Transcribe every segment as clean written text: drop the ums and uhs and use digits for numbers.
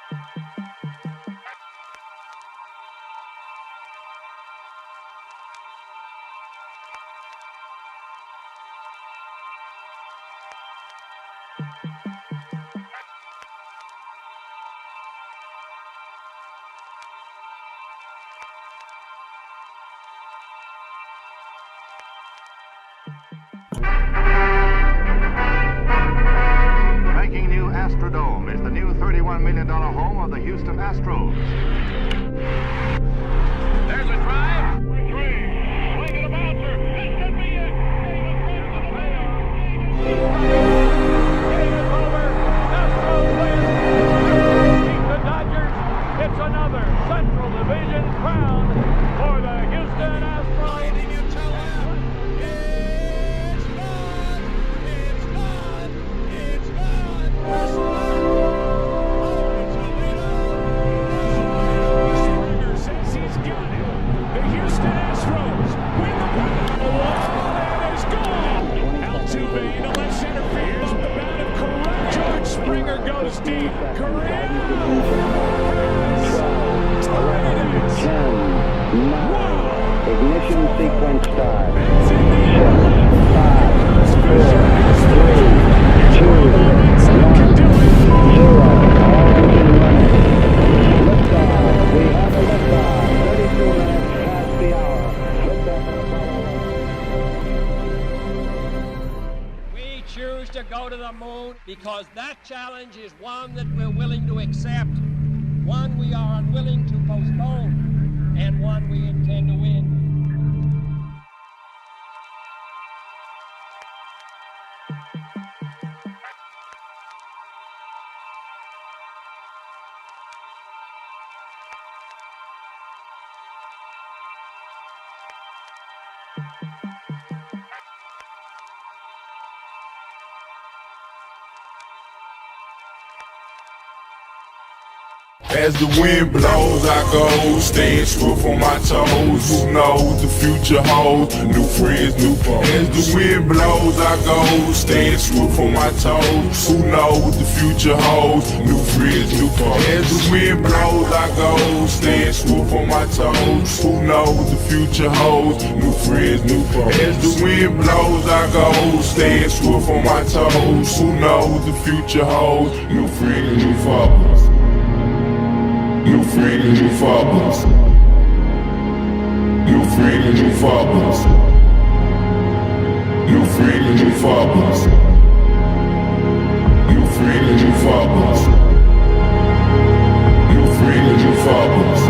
Making new Astrodome is the new $31 million home of the Houston Astros. There's a drive. Swing and a bouncer. This could be it. Game is over. Astros win. Beat the Dodgers. It's another Central Division crown for the Houston Astros. Goes deep. Correa. 10, 9, ignition sequence start. 6, 5, 4, 3, 2, 1, 0. All engine running. Liftoff. We have a liftoff. 32 minutes past the hour. Liftoff on Apollo 11. We choose to go to the moon because that challenge is one that we're willing to accept, one we are unwilling to postpone, and one we intend to win. As the wind blows, I go, staying screwed on my toes. Who knows the future holds? New friends, new foes. As the wind blows, I go, staying screwed on my toes. Who knows the future holds? New friends, new foes. As the wind blows, I go, staying screwed on my toes. Who knows the future holds? New friends, new foes. As the wind blows, I go, staying screwed on my toes. Who knows the future holds? New friends, new foes. New friend and new fathers. New friend and new fathers. New friend and new fathers. New friend and new fathers. New friend and new fathers.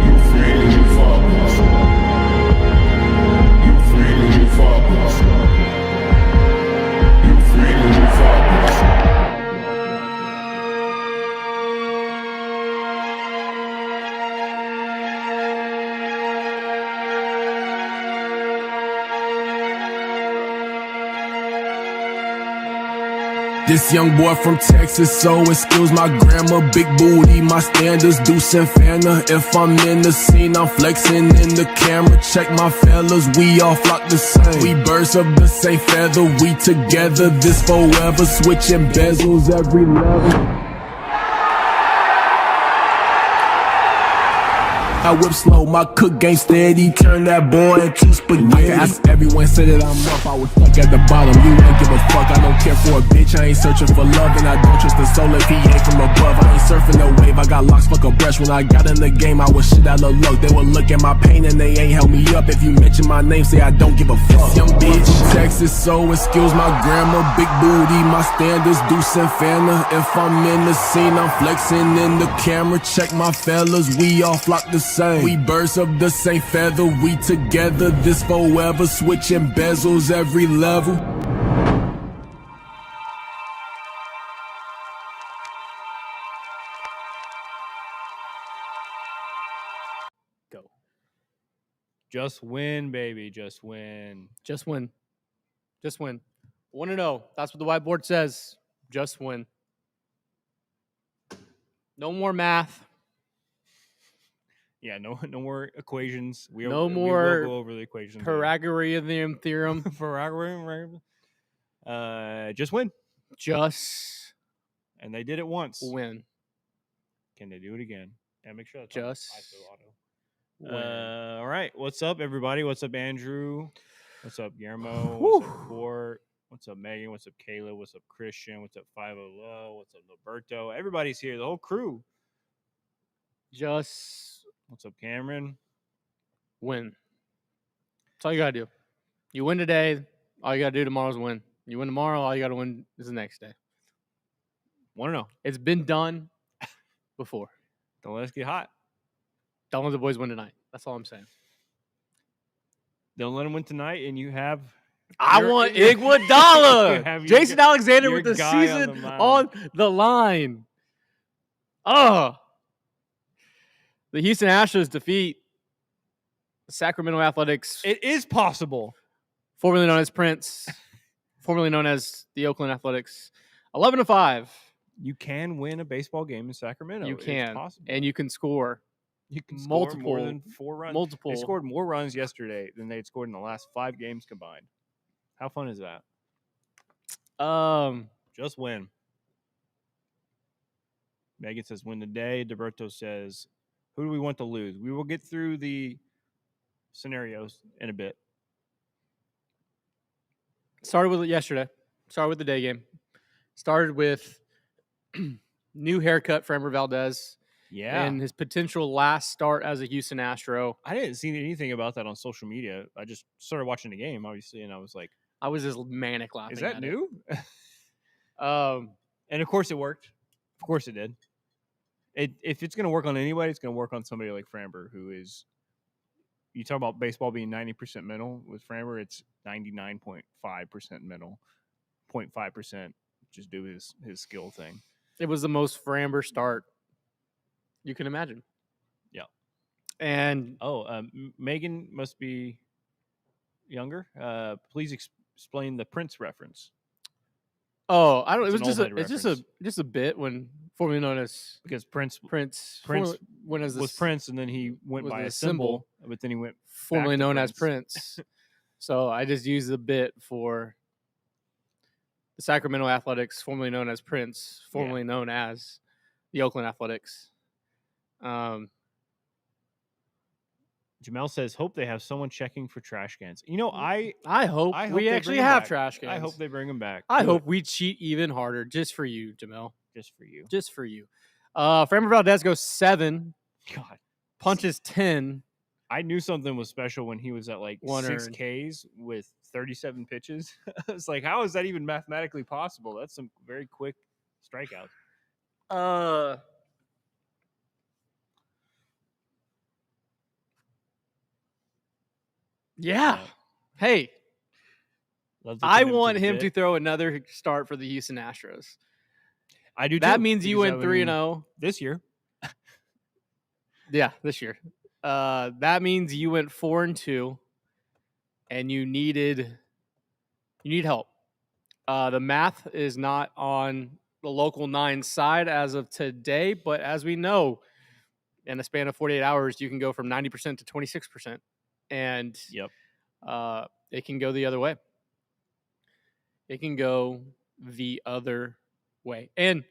New friend and new fathers. New friend and new fathers. New friend and new fathers. This young boy from Texas, so excuse my grammar. Big booty, my standards, Deuce and Fanta. If I'm in the scene, I'm flexing in the camera. Check my fellas, we all flock the same. We birds of the same feather, we together. This forever, switching bezels every level. I whip slow, my cook game steady, turn that boy into spaghetti. Everyone say that I'm up, I was stuck at the bottom. You ain't give a fuck, I don't care for a bitch. I ain't searching for love, and I don't trust the soul if he ain't from above. I ain't surfing the wave, I got locks, fuck a brush. When I got in the game, I was shit out of luck. They would look at my pain and they ain't help me up. If you mention my name, say I don't give a fuck. Young bitch, Texas, so excuse my grammar. Big booty, my standards, Deuce and Fanta. If I'm in the scene, I'm flexing in the camera. Check my fellas, we all flock the same. We birds of the same feather, we together. This forever, switching bezels every level. Go. Just win, baby. Just win. Just win. Just win. 1-0. That's what the whiteboard says. Just win. No more math. Yeah, no more equations. We No will more go over the equations. Pythagorean theorem. Just win. Just And they did it once. Win. Can they do it again? And make sure that's Just on ISO auto. win. All right. What's up, everybody? What's up, Andrew? What's up, Guillermo? What's up, Court? What's up, Megan? What's up, Kayla? What's up, Christian? What's up, 50 Low? What's up, Roberto? Everybody's here. The whole crew. Just What's up, Cameron? win. That's all you got to do. You win today, all you got to do tomorrow is win. You win tomorrow, all you got to win is the next day. Want to know? It's been done before. Don't let us get hot. Don't let the boys win tonight. That's all I'm saying. Don't let them win tonight, and you have. I Your- want you Iguodala. have your Jason Alexander your with the guy on season the mound. on the line. Oh. The Houston Astros defeat the Sacramento Athletics, It is possible. formerly known as Prince, formerly known as the Oakland Athletics, 11-5. You can win a baseball game in Sacramento. You It's can, possible. and you can score. You can score more multiple- than 4 runs. multiple- They scored more runs yesterday than they had scored in the last 5 games combined. How fun is that? Just win. Megan says win today. Deberto says, who do we want to lose? We will get through the scenarios in a bit. Started with it yesterday. Started with the day game. Started with new haircut for Ember Valdez Yeah. and his potential last start as a Houston Astro. I didn't see anything about that on social media. I just started watching the game, obviously, and I was like, I was just manic laughing. is that at new? It. And of course it worked. Of course it did. If it's going to work on anybody, it's going to work on somebody like Framber, who is, you talk about baseball being 90% mental. With Framber, it's 99.5% mental, 0.5% just do his skill thing. It was the most Framber start you can imagine. Yeah. And Megan must be younger. Please explain the Prince reference. oh, I don't. It's It was an just old a. head It's just a bit when formerly known as Because Prince Prince. Prince when as was Prince, and then he went was by a a symbol, but then he went formerly back to known as Prince. So I just used the bit for the Sacramento Athletics, formerly known as Prince, formerly known as the Oakland Athletics. Jamel says, hope they have someone checking for trash cans. You know, I hope hope we they actually bring 'em have back. trash cans. I hope they bring them back. I Do hope it. we cheat even harder just for you, Jamel. Just for you. Just for you. Framber Valdez goes 7, God. punches 10. I knew something was special when he was at like One 6 earned. Ks with 37 pitches. I was like, how is that even mathematically possible? That's some very quick strikeouts. Yeah. Hey, Love to I connect want the him bit. to throw another start for the Houston Astros. I do That too, means you because went I mean, 3-0. this year. Yeah, this year. That means you went 4-2, and you need help. The math is not on the local 9 side as of today, but as we know, in a span of 48 hours, you can go from 90% to 26%, and Yep. it can go the other way. It can go the other way, and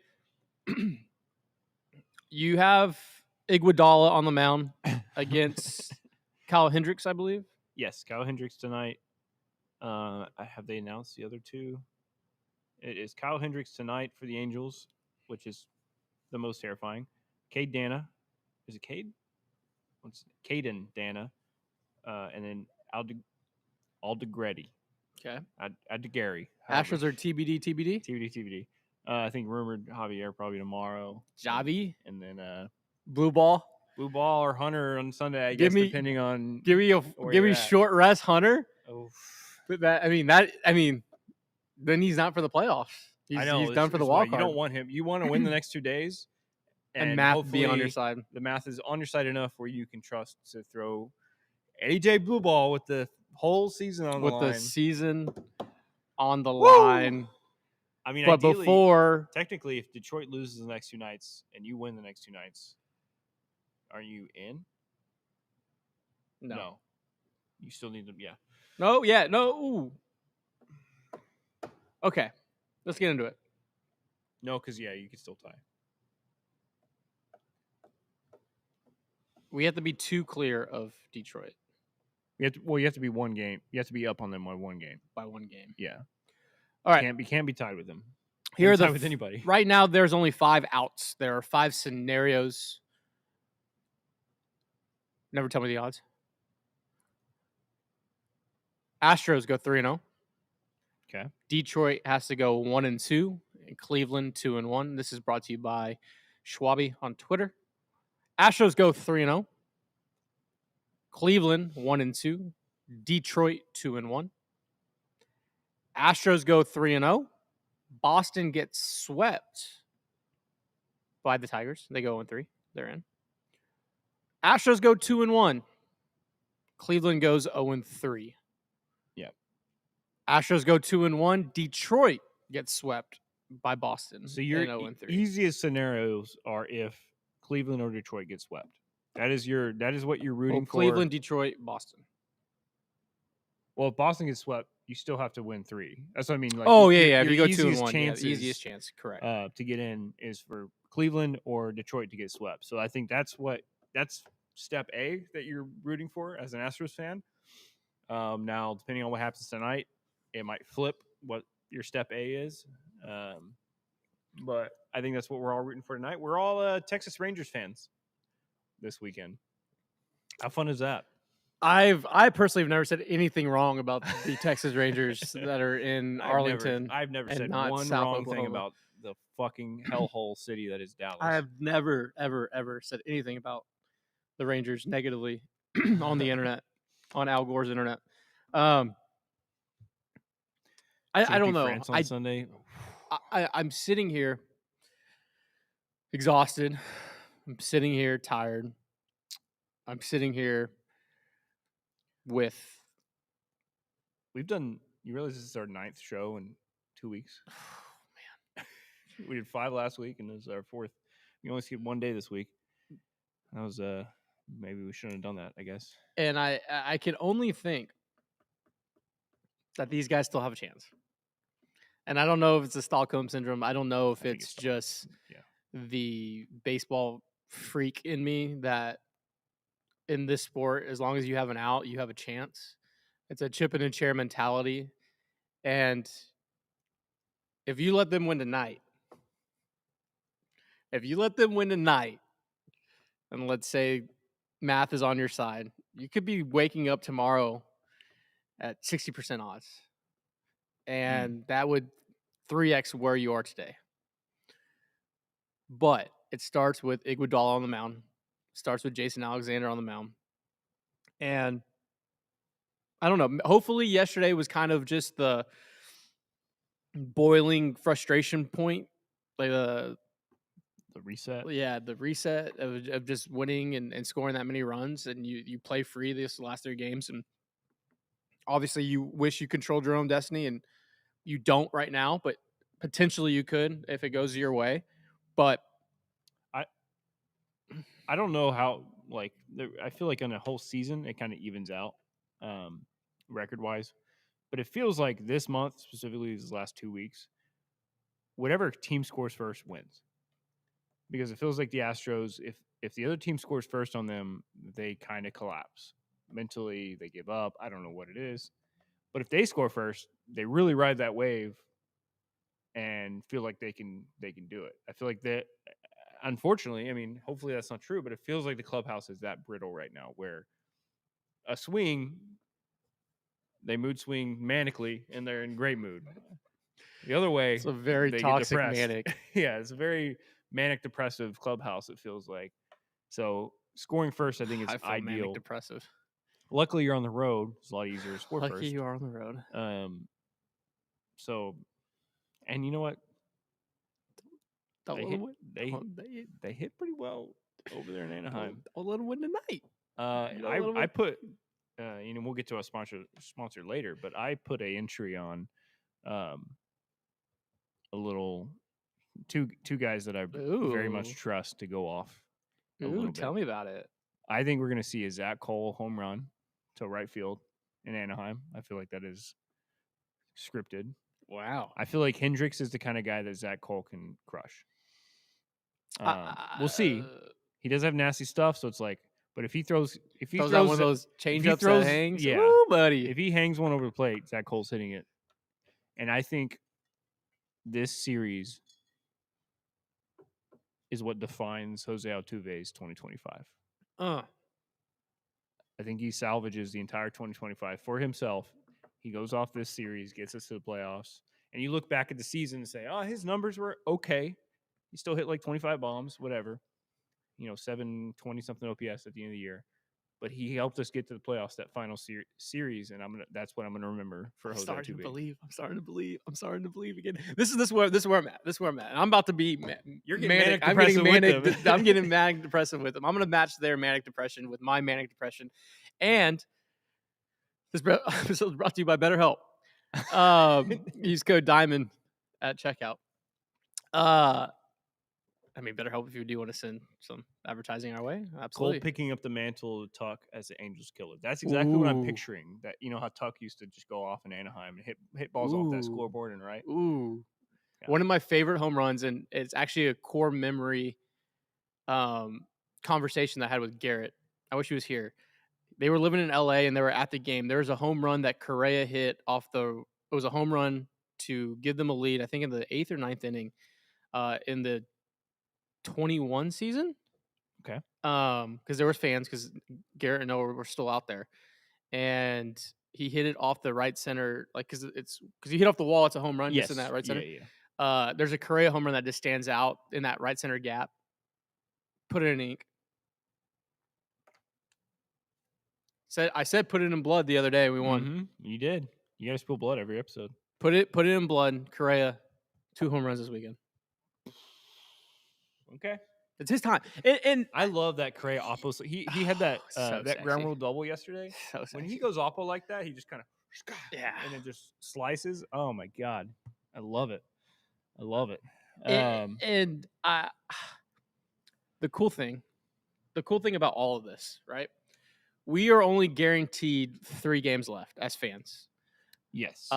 you have Iguodala on the mound against Kyle Hendricks, I believe. Yes, Kyle Hendricks tonight. Have they announced the other two? It is Kyle Hendricks tonight for the Angels, which is the most terrifying. Cade Dana. Is it Cade? Caden Dana. And then Aldegretti. Okay. Aldegari. Astros are TBD. TBD. I think rumored Javier probably tomorrow. Javi, And then blue ball. Blue Ball or Hunter on Sunday, I Give guess, me- depending on Give me where you're at. short rest, Hunter. Oh, But then he's not for the playoffs. I know he's done for the it's why wild card. You don't want him. You want to win the next 2 days, and math be on your hopefully side. The math is on your side enough where you can trust to throw AJ Blue Ball with the whole season on the With line. the season on the Woo! line. I mean, But ideally, before technically, if Detroit loses the next 2 nights and you win the next 2 nights, are you in? no. You still need to. Yeah. No, yeah, no. Ooh. Okay. Let's get into it. No, because you could still tie. We have to be 2 clear of Detroit You have to be one game. You have to be up on them by one game. by 1 game. Yeah. All right. Can't be tied with them. Here are Can't be the tied with anybody. Right now, there's only 5 outs. There are 5 scenarios. Never tell me the odds. Astros go 3-0. Okay. Detroit has to go 1-2. And Cleveland 2-1. This is brought to you by Schwabi on Twitter. Astros go 3-0. Cleveland 1-2. Detroit 2-1. Astros go 3-0. Boston gets swept by the Tigers. They go 0-3. They're in. Astros go 2-1. Cleveland goes 0-3. Yep. Astros go 2-1. Detroit gets swept by Boston. So your 0-3. easiest scenarios are if Cleveland or Detroit get swept. That is what you're rooting for. Cleveland, Detroit, Boston. Well, if Boston gets swept, you still have to win 3. That's what I mean. Like, If you go easiest 2-1, chances, the easiest chance, correct. To get in is for Cleveland or Detroit to get swept. So I think that's step A that you're rooting for as an Astros fan. Now, depending on what happens tonight, it might flip what your step A is. But I think that's what we're all rooting for tonight. We're all Texas Rangers fans this weekend. How fun is that? I personally have never said anything wrong about the Texas Rangers that are in Arlington. I've never and said not one South wrong Oklahoma. thing about the fucking hellhole city that is Dallas. I have never, ever, ever said anything about the Rangers negatively on the internet, on Al Gore's internet. I don't know. France on Sunday. I'm sitting here exhausted. I'm sitting here tired. I'm sitting here with. You realize this is our 9th show in 2 weeks? Oh, man. We did 5 last week, and this is our 4th. We only skipped 1 day this week. That was maybe we shouldn't have done that, I guess. And I can only think that these guys still have a chance. And I don't know if it's a Stockholm syndrome. I don't know if it's just the baseball freak in me that in this sport, as long as you have an out, you have a chance. It's a chip in a chair mentality. And if you let them win tonight, and let's say math is on your side, you could be waking up tomorrow at 60% odds. And that would 3x where you are today. But it starts with Iguodala on the mound. Starts with Jason Alexander on the mound. And I don't know. Hopefully yesterday was kind of just the boiling frustration point. Like the reset. Yeah, the reset of just winning and scoring that many runs. And you play free this last 3 games. And obviously you wish you controlled your own destiny. And you don't right now, but potentially you could if it goes your way. But I don't know how, I feel like on a whole season, it kind of evens out record-wise. But it feels like this month, specifically these last 2 weeks, whatever team scores first wins. Because it feels like the Astros, if the other team scores first on them, they kind of collapse. Mentally, they give up. I don't know what it is. But if they score first, they really ride that wave and feel like they can do it. I feel like that, unfortunately, I mean, hopefully that's not true, but it feels like the clubhouse is that brittle right now where a swing, they mood swing manically and they're in great mood. The other way, it's a very toxic manic. Yeah, it's a very manic depressive clubhouse, it feels like. So scoring first, I think it's ideal. Manic depressive. Luckily, you're on the road. It's a lot easier to score first. Lucky you are on the road. So, and you know what? They hit pretty well over there in Anaheim. I'll let them win tonight. I put, we'll get to our sponsor later, but I put an entry on, a little two guys that I very much trust to go off. Tell me about it. I think we're going to see a Zach Cole home run to right field in Anaheim. I feel like that is scripted. Wow. I feel like Hendricks is the kind of guy that Zach Cole can crush. We'll see. He does have nasty stuff, so it's like. But if he throws Out one of those change-ups that hangs, woo, buddy. If he hangs one over the plate, Zach Cole's hitting it. And I think this series is what defines Jose Altuve's 2025. I think he salvages the entire 2025 for himself. He goes off this series, gets us to the playoffs, and you look back at the season and say, "Oh, his numbers were okay. He still hit like 25 bombs, whatever. 720 something OPS at the end of the year." But he helped us get to the playoffs that final series, and that's what I'm gonna remember for Jose Altuve. I'm starting to believe again. This is where I'm at. And I'm about to be You're getting manic depressive with them. I'm getting manic depressive with them. I'm gonna match their manic depression with my manic depression. And this episode is brought to you by BetterHelp. Use code DIAMOND at checkout. BetterHelp if you do want to send some advertising our way. Absolutely. Cole picking up the mantle to Tuck as the Angels killer. That's exactly what I'm picturing. That how Tuck used to just go off in Anaheim and hit balls off that scoreboard and right. Ooh. Yeah. One of my favorite home runs, and it's actually a core memory conversation that I had with Garrett. I wish he was here. They were living in LA and they were at the game. There was a home run that Correa hit it was a home run to give them a lead, I think in the 8th or 9th inning, in the 21 season. Okay. Because there was fans, because Garrett and Noah were still out there, and he hit it off the right center, because you hit off the wall, it's a home run. Yes. Just in that right center. Yeah. There's a Correa home run that just stands out in that right center gap. Put it in ink. I said put it in blood the other day. We won. Mm-hmm. You did. You guys spill blood every episode. Put it in blood. Correa, 2 home runs this weekend. Okay. It's his time. And I love that Correa oppo. He had that So that ground rule double yesterday. So When sexy. he goes oppo like that, he just kind of and it just slices. Oh my god, I love it. The cool thing about all of this, right? We are only guaranteed 3 games left as fans. Yes.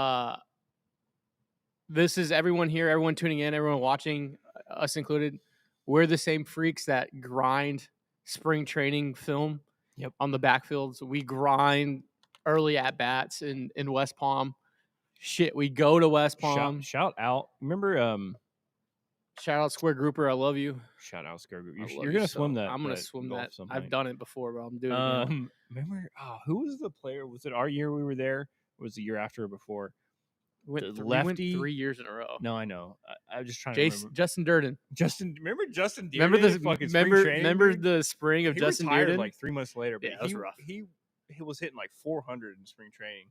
This is everyone here, everyone tuning in, everyone watching, us included. We're the same freaks that grind spring training film on the backfields. We grind early at bats in West Palm. Shit, we go to West Palm. Shout out. Remember Shout out Square Grouper, I love you. Shout out Square Grouper. I love You're you gonna so. swim that. I'm gonna swim that. some I've point. done it before, but I'm doing it again. Remember? Who was the player? Was it our year we were there? Or was it the year after or before? We the went lefty? 3 years in a row. No, I know. I'm just trying to remember. Justin Durden. Remember Justin? Remember Remember the spring of he Justin retired Durden? like 3 months later. But Yeah, that was rough. He was hitting like 400 in spring training.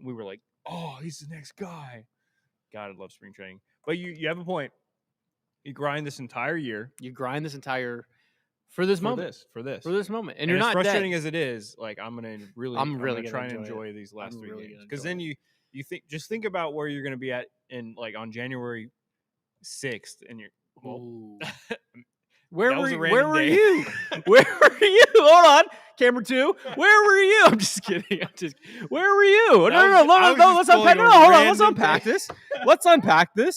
We were like, oh, he's the next guy. God, I love spring training. But you have a point. You grind this entire year. You grind this entire for this moment, and you're as not frustrating dead. as it is. Like I'm gonna try and enjoy these last 3 games, because then you think about where you're gonna be at in like on January 6th, and you're Where were you? Where were day. you? Hold on, camera 2. Where were you? I'm just kidding. Where were you? No. Let's unpack. No, hold on. Let's unpack this. Let's unpack this.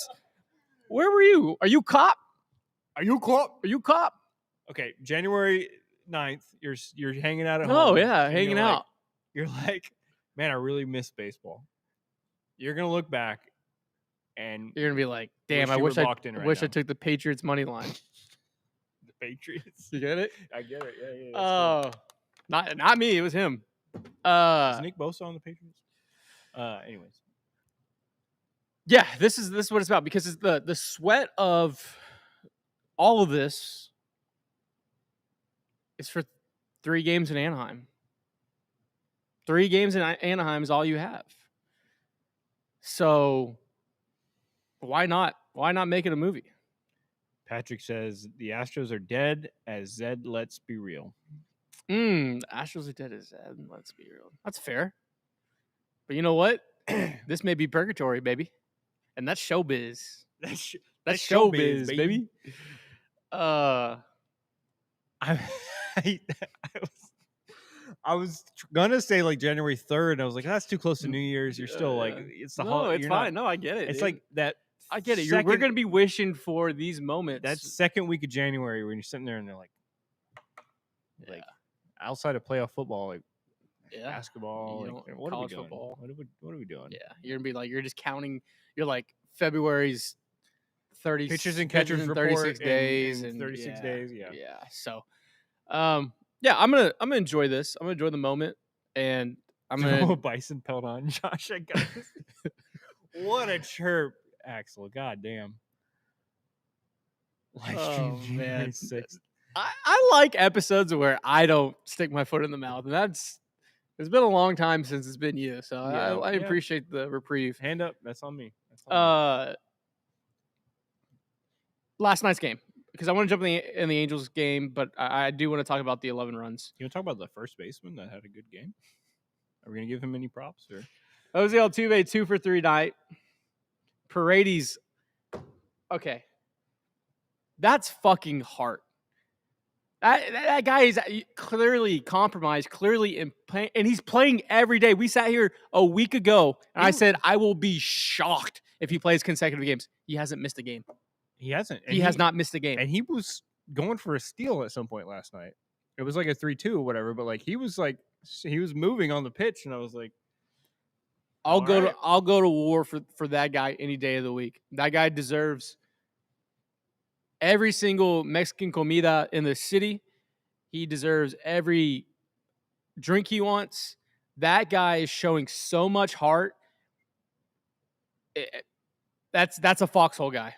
Where were you? Are you cop? Are you cop? Okay, January 9th, you're hanging out at home. Oh yeah, and hanging out. You're like, man, I really miss baseball. You're gonna look back, and You're gonna be like, damn, Wish I you wish were I locked in right wish I now. took the Patriots money line. the Patriots. You get it? I get it. Yeah. Oh, not me. It was him. Is Nick Bosa on the Patriots? Anyways. Yeah, this is what it's about, because it's the sweat of all of this is for 3 games in Anaheim. 3 games in Anaheim is all you have. So why not? Why not make it a movie? Patrick says the Astros are dead as Zed. Let's be real. Astros are dead as Zed. Let's be real. That's fair. But you know what? This may be purgatory, baby. And that's showbiz. That's showbiz, baby. I was gonna say like January 3rd. I was like, that's too close to New Year's. You're still like, it's the no, it's you're fine. Not, No, I get it. it's dude. like that. I get it. We're second- gonna be wishing for these moments. that second week of January when you're sitting there and they're like outside of playoff football, like basketball, You like, don't- what are we college doing? football. What are we doing? Yeah, you're gonna be like, you're just counting. You're like February's 30 Pitchers and catchers in report 36 in- days in and 36 days, yeah. So, yeah, I'm gonna enjoy this. I'm gonna enjoy the moment, and I'm Throw a gonna. bison pelt on Josh. I got this. What a chirp, Axel! God damn. Live stream Oh, January man. 6th. I like episodes where I don't stick my foot in the mouth, and it's been a long time since it's been you, so I Yeah. appreciate the reprieve. Hand up. That's on me. That's on me. Last night's game, because I want to jump in the Angels game, but I do want to talk about the 11 runs. You want to talk about the first baseman that had a good game? Are we gonna give him any props or? Jose Altuve 2 for 3 night. Paredes. Okay, that's fucking heart. That guy is clearly compromised, clearly in pain, and he's playing every day. We sat here a week ago, and I said I will be shocked if he plays consecutive games. He hasn't missed a game. He hasn't. And He has not missed a game. And he was going for a steal at some point last night. It was like a 3-2 or whatever, but like he was moving on the pitch, and I was like, I'll go right. to war for that guy any day of the week. That guy deserves every single Mexican comida in the city. He deserves every drink he wants. That guy is showing so much heart. That's a foxhole guy.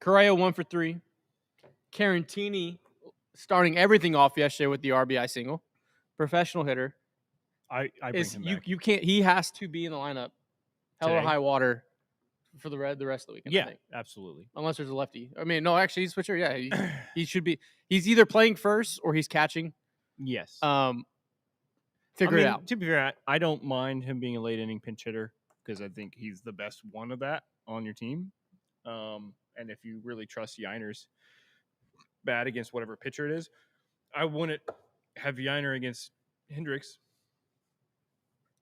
Correa 1 for 3. Carantini starting everything off yesterday with the RBI single. Professional hitter. I bring him back. You can't. He has to be in the lineup. Hell or Today? high water for the rest of the weekend. I Yeah, think. absolutely. Unless there's a lefty. I mean, no, actually, he's switcher. Yeah, he should be. He's either playing first or he's catching. Yes. Figure it out. To be fair, I don't mind him being a late inning pinch hitter because I think he's the best one of that on your team. And if you really trust Yiner's bat against whatever pitcher it is, I wouldn't have Yiner against Hendricks.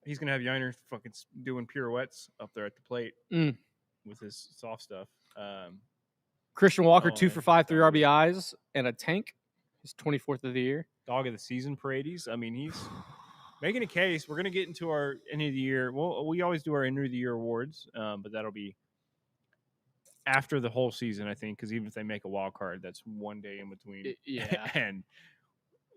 He's gonna have Yiner fucking doing pirouettes up there at the plate with his soft stuff. Christian Walker 2 for 5, 3 that was- RBIs, and a tank. His 24th of the year. Dog of the season, Paredes. I mean, he's making a case. We're gonna get into our end of the year. Well, we always do our end of the year awards, but that'll be after the whole season, I think, because even if they make a wild card, that's one day in between. Yeah. And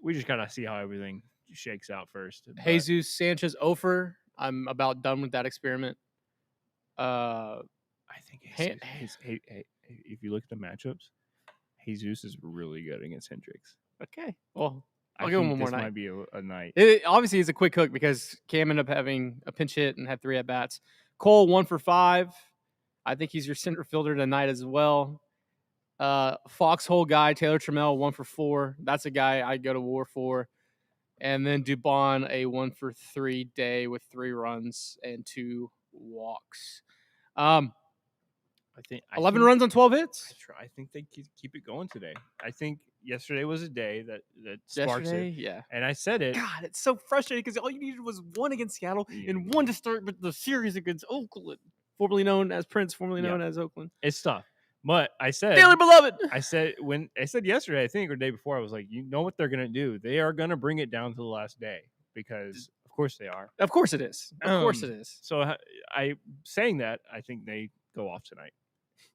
we just gotta see how everything shakes out first. But Jesus Sanchez Ofer. I'm about done with that experiment. I think if you look at the matchups, Jesus is really good against Hendricks. Okay. Well, I I'll give him think one more this night. might be a night. It obviously is a quick hook because Cam ended up having a pinch hit and had 3 at bats. Cole 1 for 5. I think he's your center fielder tonight as well. Foxhole guy Taylor Trammell 1 for 4. That's a guy I go to war for. And then Dubon a 1 for 3 day with 3 runs and 2 walks. 11 runs on 12 hits. I think they keep it going today. I think yesterday was a day that sparks it. Yeah. And I said it. God, it's so frustrating because all you needed was 1 against Seattle and 1 to start with the series against Oakland, formerly known as Prince, formerly known as Oakland. It's tough. But I said, Dearly beloved. I said yesterday, I think, or the day before, I was like, you know what they're gonna do? They are gonna bring it down to the last day because, of course, they are. Of course it is. Of course it is. So I saying that, I think they go off tonight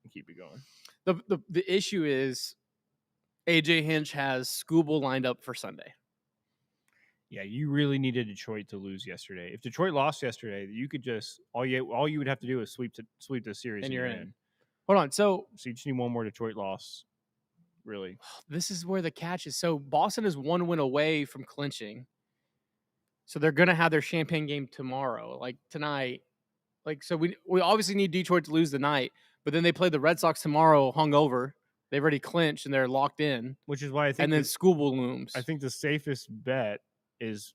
and keep it going. The issue is AJ Hinch has Scooble lined up for Sunday. Yeah, you really needed Detroit to lose yesterday. If Detroit lost yesterday, you could just all you would have to do is sweep the series, And you're in. Hold on. So you just need one more Detroit loss. Really, this is where the catch is. So Boston is 1 win away from clinching. So they're gonna have their champagne game tomorrow, like tonight. Like so, we obviously need Detroit to lose tonight, but then they play the Red Sox tomorrow, hungover. They've already clinched and they're locked in. which is why I think. And then Scooble looms. I think the safest bet is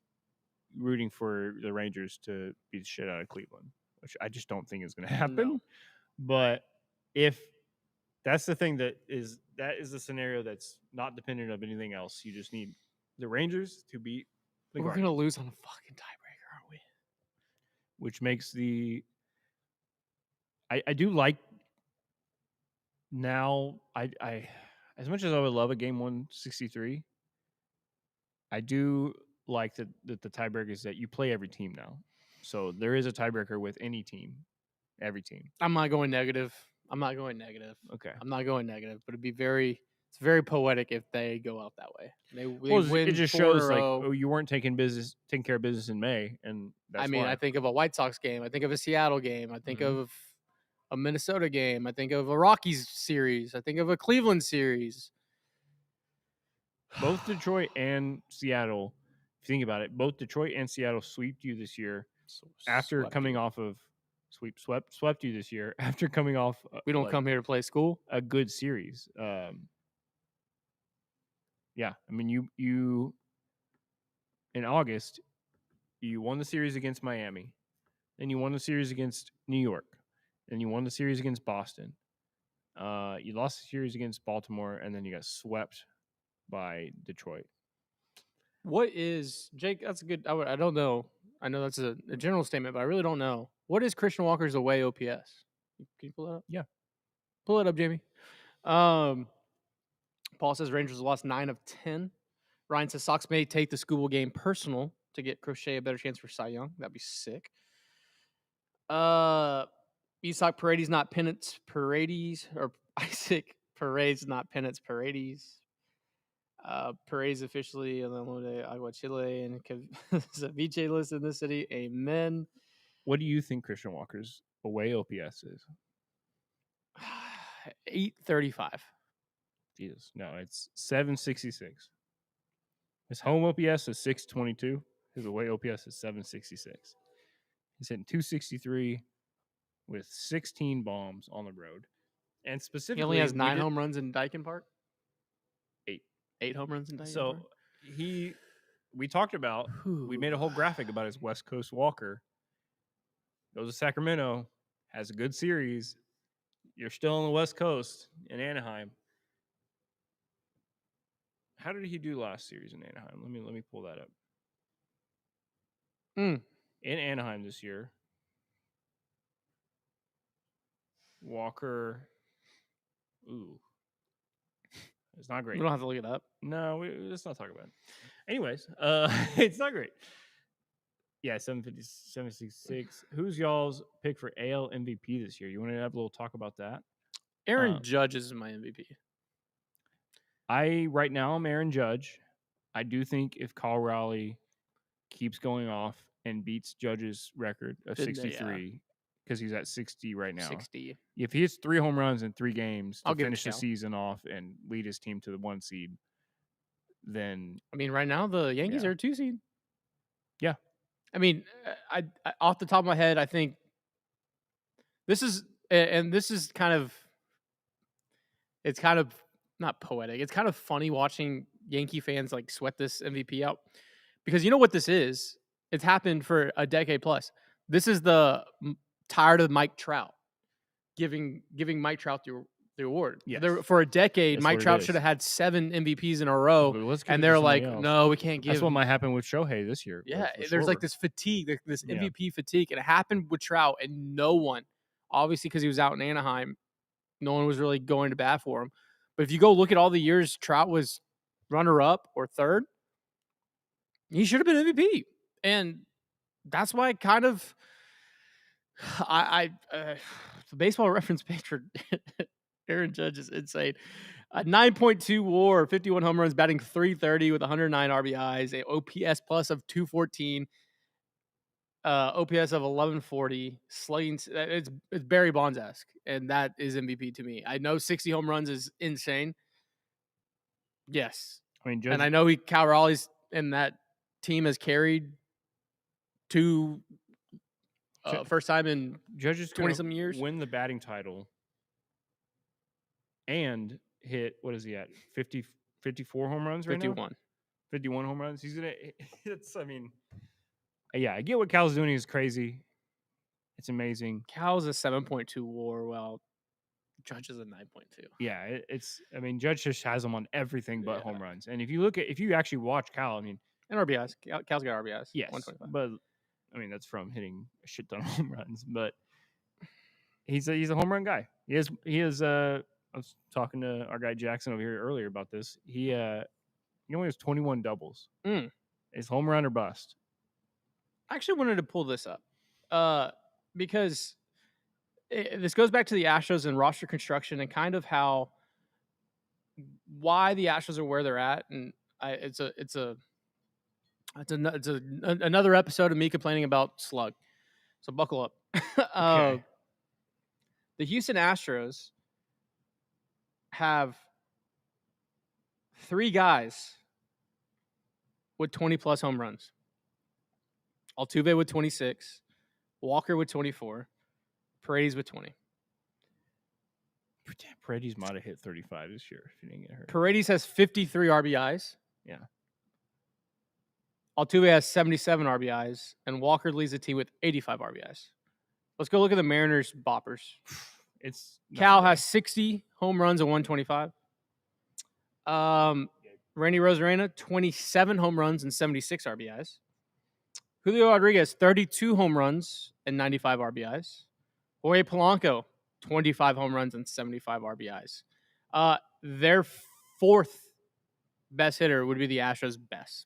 rooting for the Rangers to beat the shit out of Cleveland, which I just don't think is going to happen. No. But if that's the thing that is the scenario that's not dependent on anything else, you just need the Rangers to beat the We're Guardians, gonna lose on a fucking tiebreaker, aren't we? which makes the. I do like. Now I as much as I would love a game 163, I do like that the tiebreaker is that you play every team now, so there is a tiebreaker with any team, every team. I'm not going negative. I'm not going negative. Okay. I'm not going negative, but it's very poetic if they go out that way. They Well, win it just 4 in a shows like, row. oh, you weren't taking care of business in May, and that's I mean, why. I think of a White Sox game. I think of a Seattle game. I think Mhm. of a Minnesota game. I think of a Rockies series. I think of a Cleveland series. Both Detroit and Seattle, if you think about it, both Detroit and Seattle swept you this year after Swept coming you. off of swept you this year after coming off. We don't come here to play school. A good series. Yeah, I mean you in August you won the series against Miami, then you won the series against New York, then you won the series against Boston. You lost the series against Baltimore, and then you got swept by Detroit. What is Jake? That's a good. I don't know. I know that's a general statement, but I really don't know. What is Christian Walker's away OPS? Can you pull that up? Yeah. Pull it up, Jamie. Paul says Rangers lost 9 of 10. Ryan says Sox may take the Scooble game personal to get Crochet a better chance for Cy Young. That'd be sick. Isak Paredes not pennants Paredes, or Isaac Paredes not pennants Paredes. Paredes officially on the Agua Chile and Ceviche list in this city. Amen. What do you think Christian Walker's away OPS is? 835. Jesus, no, it's 766. His home OPS is 622. His away OPS is 766. He's hitting 263 with 16 bombs on the road, and specifically, He only has 9 home runs in Daikin Park. 8. 8 home runs in Daikin So Park. we talked about. We made a whole graphic about his West Coast Walker. Goes to Sacramento, has a good series. You're still on the West Coast in Anaheim. How did he do last series in Anaheim? Let me pull that up. In Anaheim this year, Walker. Ooh, it's not great. We don't have to look it up. No, let's not talk about it. Anyways, it's not great. Yeah, 750, 766. Who's y'all's pick for AL MVP this year? You want to have a little talk about that? Aaron Judge is my MVP. Right now I'm Aaron Judge. I do think if Kyle Raleigh keeps going off and beats Judge's record of 63, because he's at 60 right now. 60. If he hits 3 home runs in 3 games to I'll give it finish a the shout. season off and lead his team to the 1 seed, then I mean, right now the Yankees Yeah. are a 2 seed. Yeah. I mean, I off the top of my head, I think this is kind of, it's kind of not poetic. It's kind of funny watching Yankee fans like sweat this MVP out, because you know what this is? It's happened for a decade plus. This is the tired of Mike Trout giving Mike Trout the award. Yes. For a decade, That's Mike what it Trout is. should have had 7 MVPs in a row, But let's give it and to they're somebody like, else. no, we can't give. That's what might happen with Shohei this year. Yeah, for there's like sure. this fatigue, this Yeah. MVP fatigue, and it happened with Trout, and no one, obviously because he was out in Anaheim, no one was really going to bat for him. But if you go look at all the years Trout was runner-up or third, he should have been MVP, and that's why kind of the Baseball Reference page for Aaron Judge is insane. A 9.2 WAR, 51 home runs, batting .330 with 109 RBIs, a OPS plus of 214, OPS of 1140, slugging. It's Barry Bonds-esque, and that is MVP to me. I know 60 home runs is insane. Yes, I mean, Judge, and I know Cal Raleigh's and that team has carried 2 first time in Judge is 20-some years. Win the batting title and hit, what is he at? 54 home runs right 51. now? 51 home runs. He's going to, I mean, yeah, I get what Cal's doing is crazy. It's amazing. Cal's a 7.2 WAR. Well, Judge is a 9.2. Yeah, it's. I mean, Judge just has him on everything but home runs. And if you actually watch Cal, I mean, And RBIs. Cal's got RBIs. yes, 125. but I mean that's from hitting a shit ton of home runs. But he's a home run guy. He is. I was talking to our guy Jackson over here earlier about this. He only has 21 doubles. Is home run or bust? I actually wanted to pull this up because this goes back to the Astros and roster construction and kind of why the Astros are where they're at. And it's another episode of me complaining about slug. So buckle up. Okay. The Houston Astros have 3 guys with 20 plus home runs. Altuve with 26, Walker with 24, Paredes with 20. Paredes might have hit 35 this year if he didn't get hurt. Paredes has 53 RBIs. Yeah. Altuve has 77 RBIs, and Walker leads the team with 85 RBIs. Let's go look at the Mariners boppers. Cal has 60 home runs and 125. Randy Rosarena, 27 home runs and 76 RBIs. Julio Rodriguez, 32 home runs and 95 RBIs. Jorge Polanco, 25 home runs and 75 RBIs. Their 4th best hitter would be the Astros' best.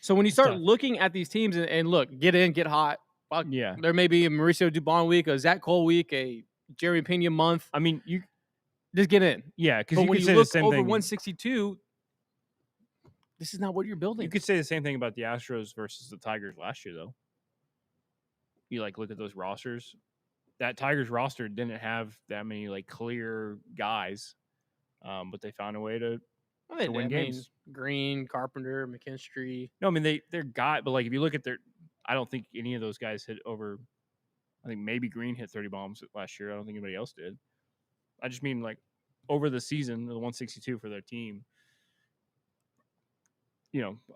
So when you start looking at these teams and look, get in, get hot. Yeah. There may be a Mauricio Dubon week, a Zach Cole week, a Jeremy Pena month. I mean, you just get in. Yeah, because when you could you say look the same over thing. 162, this is not what you're building. You could say the same thing about the Astros versus the Tigers last year, though. You look at those rosters. That Tigers roster didn't have that many clear guys, but they found a way to win games. Green, Carpenter, McKinstry. No, I mean they're got, but if you look at I don't think any of those guys hit over. I think maybe Green hit 30 bombs last year. I don't think anybody else did. I just mean over the season, the 162 for their team.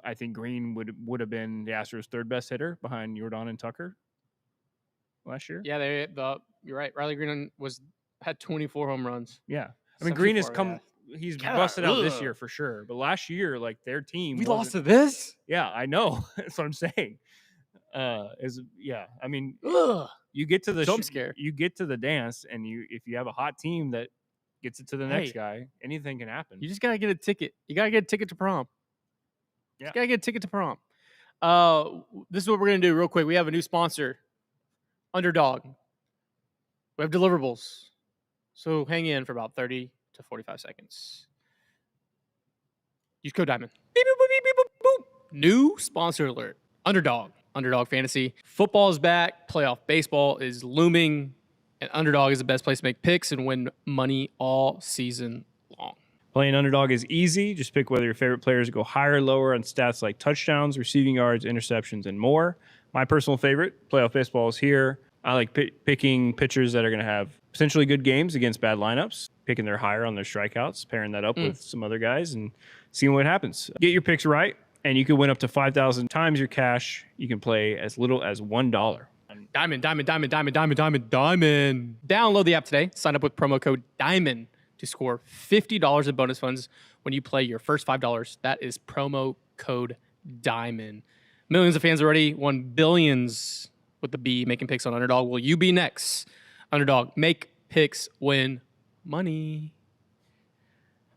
I think Green would have been the Astros' 3rd best hitter behind Jordan and Tucker last year. Yeah, you're right. Riley Green had 24 home runs. Yeah, I mean Green has come. He's busted out this year for sure, but last year, their team. We lost to this. Yeah, I know. That's what I'm saying. I mean, you get to the jump scare. You get to the dance, and if you have a hot team that gets it to the next guy, anything can happen. You just gotta get a ticket. You gotta get a ticket to prom. Yeah. You gotta get a ticket to prom. This is what we're gonna do real quick. We have a new sponsor, Underdog. We have deliverables, so hang in for about 30 to 45 seconds. Use code Diamond. Beep, boop, beep, beep, boop, boop. New sponsor alert. Underdog Fantasy. Football is back. Playoff baseball is looming. And Underdog is the best place to make picks and win money all season long. Playing Underdog is easy. Just pick whether your favorite players go higher or lower on stats like touchdowns, receiving yards, interceptions, and more. My personal favorite, playoff baseball, is here. I like picking pitchers that are going to have potentially good games against bad lineups, picking their higher on their strikeouts, pairing that up with some other guys, and seeing what happens. Get your picks right, and you can win up to 5,000 times your cash. You can play as little as $1. Diamond. Download the app today. Sign up with promo code DIAMOND to score $50 in bonus funds when you play your first $5. That is promo code DIAMOND. Millions of fans already won billions with the B making picks on Underdog. Will you be next? Underdog, make picks, win money.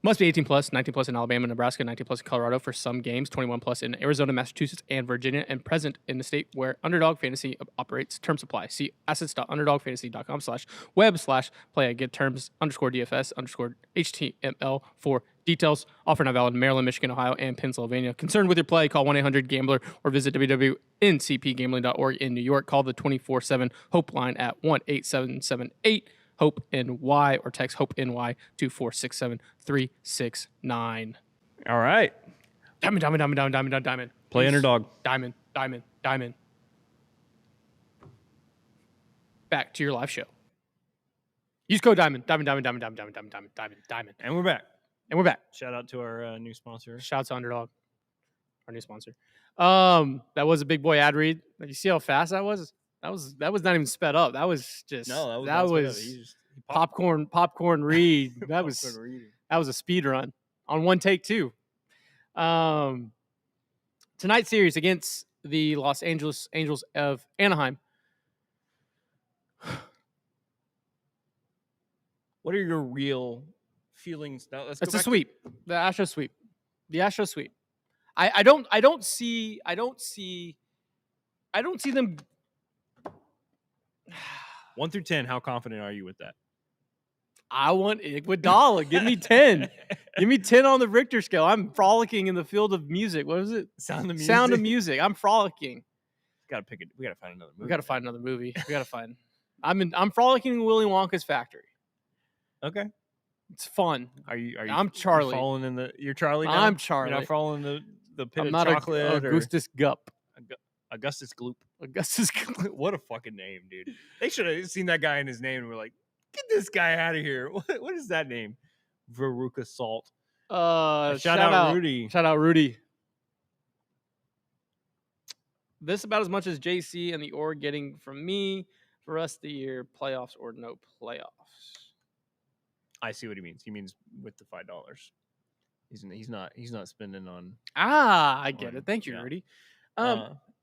Must be 18 plus, 19 plus in Alabama, Nebraska, 19 plus in Colorado for some games, 21 plus in Arizona, Massachusetts, and Virginia, and present in the state where Underdog Fantasy operates. Terms apply. See assets.underdogfantasy.com/web/play. Get terms _DFS_HTML for details. Offer not valid in Maryland, Michigan, Ohio, and Pennsylvania. Concerned with your play, call 1-800-GAMBLER or visit www.ncpgambling.org in New York. Call the 24/7 Hope line at 1-8778 HOPENY or text HOPENY to 467-369. All right. Diamond. Play Underdog. Diamond. Back to your live show. Use code Diamond. Diamond. And we're back. Shout out to our new sponsor. Shout out to Underdog, our new sponsor. That was a big boy ad read. You see how fast that was? That was not even sped up. That was just not sped up. He popped popcorn read. That was popcorn reading. that was a speed run on one take too. Tonight's series against the Los Angeles Angels of Anaheim. What are your real feelings? Now, let's go It's a back sweep. The Astros sweep. The Astros sweep. I don't see them. 1 through 10. How confident are you with that? I want Iguodala. Give me 10. Give me 10 on the Richter scale. I'm frolicking in the field of music. What is it? Sound of Music. Sound of Music. I'm frolicking. Gotta pick it. We gotta find another movie. We gotta find another movie. We gotta find. I'm frolicking in Willy Wonka's factory. Okay. It's fun. Are you? I'm Charlie. You're falling in the. You're Charlie. Now? I'm Charlie. You're not falling the pit I'm of not chocolate. Augustus Gup. Augustus Gloop. Augustus Gup. What a fucking name, dude. They should have seen that guy in his name and were like, "Get this guy out of here." What is that name? Veruca Salt. Shout out Rudy. Shout out Rudy. This about as much as JC and the org getting from me for rest of the year, playoffs or no playoffs. I see what he means. He means with the $5. He's not spending on. I get on- it. Thank you, yeah. Rudy.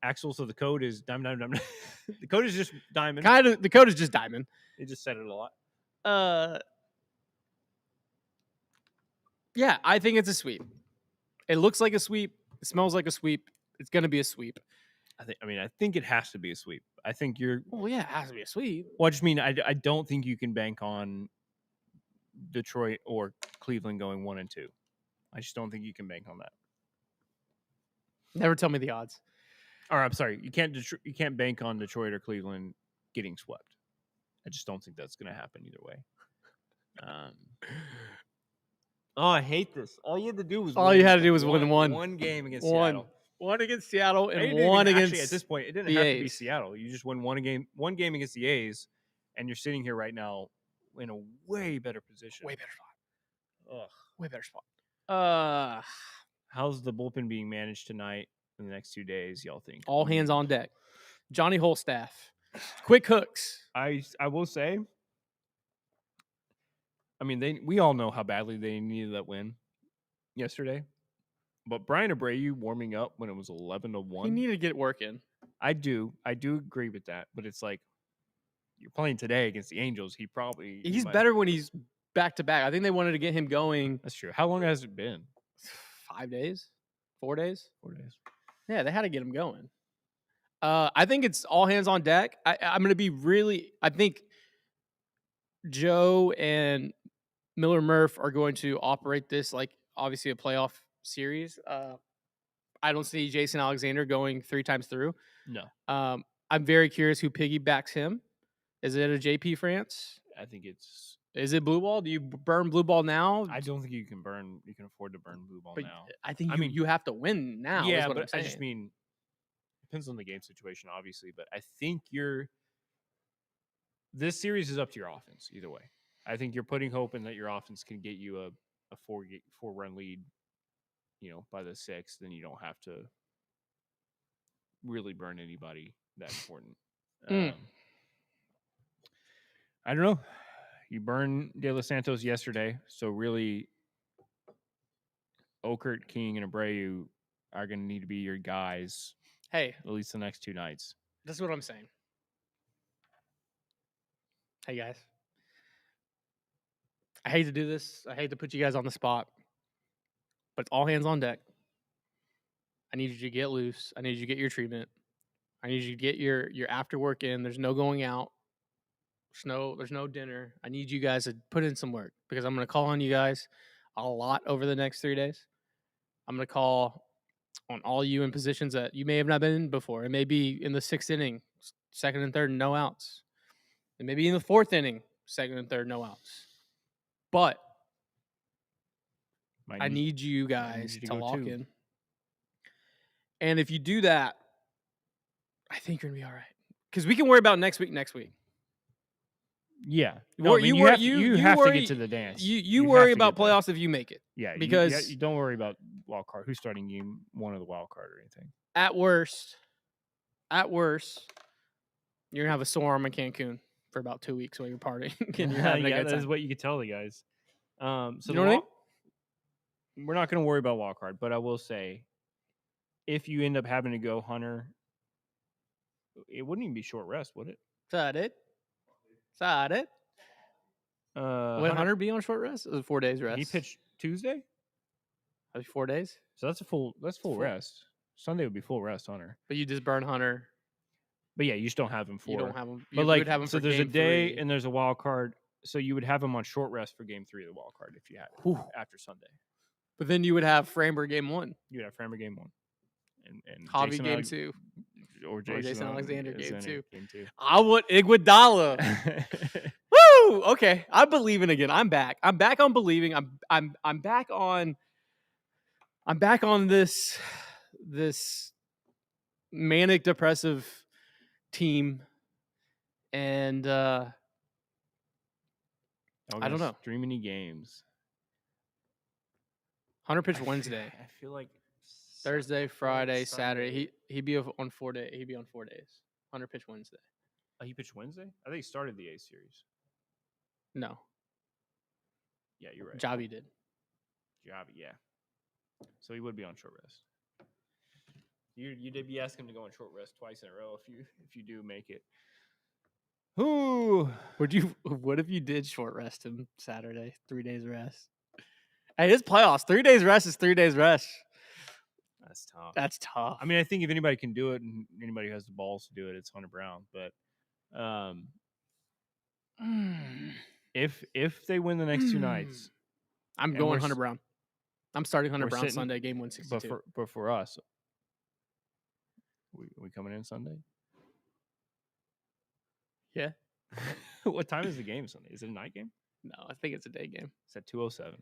Axel. So the code is diamond. The code is just diamond. Kind of. The code is just diamond. They just said it a lot. Yeah, I think it's a sweep. It looks like a sweep. It smells like a sweep. It's gonna be a sweep. I think it has to be a sweep. I think you're. Well, yeah, it has to be a sweep. Well, I just mean I don't think you can bank on Detroit or Cleveland going 1 and 2. I just don't think you can bank on that. Never tell me the odds. Or I'm sorry, you can't bank on Detroit or Cleveland getting swept. I just don't think that's going to happen either way. I hate this. All you had to do was win one. One game against One. Seattle. One against Seattle It and didn't one even- against actually, at this point, it didn't the have to be A's. Seattle. You just won one game against the A's, and you're sitting here right now in a way better position. way better spot. Ugh. Way better spot. How's the bullpen being managed tonight in the next 2 days, y'all think? All hands on deck. Johnny Holstaff. Quick hooks. I will say, I mean, we all know how badly they needed that win yesterday. But Brian Abreu warming up when it was 11-1. He needed to get working. I do agree with that. But it's like you're playing today against the Angels. He's better when he's back to back. I think they wanted to get him going. That's true. How long has it been? 5 days? 4 days? 4 days. Yeah, they had to get him going. I think it's all hands on deck. I'm going to be really. I think Joe and Miller Murph are going to operate this like obviously a playoff series. I don't see Jason Alexander going 3 times through. No. I'm very curious who piggybacks him. Is it a JP France? I think it's. Is it blue ball? Do you burn blue ball now? I don't think you can afford to burn blue ball But now. I think I mean, you have to win now. Yeah, is what but I'm saying. I just mean depends on the game situation, obviously. But I think this series is up to your offense either way. I think you're putting hope in that your offense can get you a 4-run lead, by the 6th. Then you don't have to really burn anybody that important. I don't know. You burned De Los Santos yesterday, so really, Okert, King, and Abreu are going to need to be your guys. Hey, At least the next 2 nights. this is what I'm saying. Hey, guys. I hate to do this. I hate to put you guys on the spot. But it's all hands on deck. I need you to get loose. I need you to get your treatment. I need you to get your after work in. There's no going out. There's no dinner. I need you guys to put in some work because I'm going to call on you guys a lot over the next 3 days. I'm going to call on all you in positions that you may have not been in before. It may be in the 6th inning, 2nd and 3rd, no outs. It may be in the 4th inning, 2nd and 3rd, no outs. But I need you guys to lock in. And if you do that, I think you're going to be all right. Because we can worry about next week. Yeah. No, you have to get to the dance. You have worry to about get there. playoffs if you make it. Yeah. because- you don't worry about wild card. Who's starting game 1 of the wild card or anything. At worst, You're gonna have a sore arm in Cancun for about 2 weeks while you're partying. And you're having a yeah, good that is time. what you could tell the guys. So You know what I mean? we're not going to worry about wild card, but I will say, if you end up having to go Hunter, it wouldn't even be short rest, would it? Is that it? Would Hunter be on short rest? It was 4 days rest. He pitched Tuesday, That'd be 4 days. so that's full rest. Sunday would be full rest, Hunter. But you just burn Hunter. But yeah, you just don't have him for. You don't have him. But You like, would have him so for there's a game day 3. and there's a wild card. So you would have him on short rest for game 3 of the wild card if you had it after Sunday. But then you would have Framber game 1. You would have Framber game 1, and Javi Jason game 2. or Jason Alexander game Alexander 2. Game 2. I want Iguodala. Woo! Okay, I'm believing again. I'm back. I'm back on believing. I'm back on. I'm back on this manic depressive team, and I don't know. Stream any games. Hunter pitched Wednesday, I feel like Thursday, Friday, Saturday. He'd be on 4 days. He'd be on 4 days. Hunter pitched Wednesday. Oh, he pitched Wednesday. I think he started the A series. No, Yeah, you're right. Javi did. Javi, yeah. So he would be on short rest. You did be asking him to go on short rest twice in a row if you do make it. Ooh. What if you did short rest him Saturday? 3 days rest. Hey, it's playoffs. 3 days rest is 3 days rest. That's tough. That's tough. I mean, I think if anybody can do it and anybody who has the balls to do it, it's Hunter Brown. But if they win the next 2 nights, I'm and going we're Hunter s- Brown. I'm starting Hunter we're Brown sitting- Sunday, game 162. but for us, we coming in Sunday? Yeah. What time is the game Sunday? Is it a night game? No, I think it's a day game. It's at 2:07.